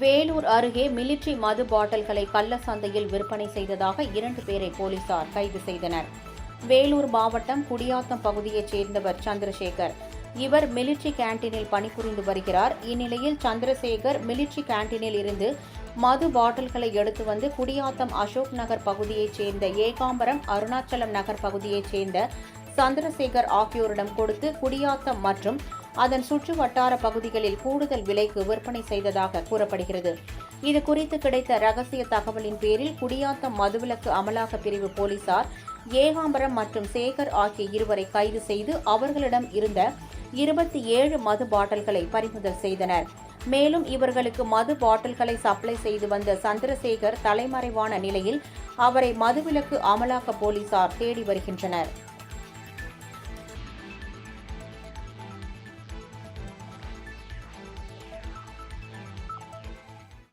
வேலூர் அருகே மிலிட்ரி மது பாட்டில்களை கள்ள சந்தையில் விற்பனை செய்ததாக 2 பேரை போலீசார் கைது செய்தனர். வேலூர் மாவட்டம் குடியாத்தம் பகுதியைச் சேர்ந்தவர் சந்திரசேகர். இவர் மிலிட்ரி கேண்டீனில் பணிபுரிந்து வருகிறார். இந்நிலையில் சந்திரசேகர் மிலிட்ரி கேண்டீனில் இருந்து மது பாட்டில்களை எடுத்து வந்து குடியாத்தம் அசோக் நகர் பகுதியைச் சேர்ந்த ஏகாம்பரம், அருணாச்சலம் நகர் பகுதியைச் சேர்ந்த சந்திரசேகர் ஆகியோரிடம் கொடுத்து குடியாத்தம் மற்றும் அதன் சுற்று வட்டார பகுதிகளில் கூடுதல் விலைக்கு விற்பனை செய்ததாக கூறப்படுகிறது. இதுகுறித்து கிடைத்த ரகசிய தகவலின் பேரில் குடியாத்தம் மதுவிலக்கு அமலாக்க பிரிவு போலீசார் ஏகாம்பரம் மற்றும் சேகர் ஆகிய இருவரை கைது செய்து அவர்களிடம் இருந்த 27 மது பாட்டில்களை பறிமுதல் செய்தனர். மேலும் இவர்களுக்கு மது பாட்டில்களை சப்ளை செய்து வந்த சந்திரசேகர் தலைமறைவான நிலையில் அவரை மதுவிலக்கு அமலாக்க போலீசார் தேடி வருகின்றனர்.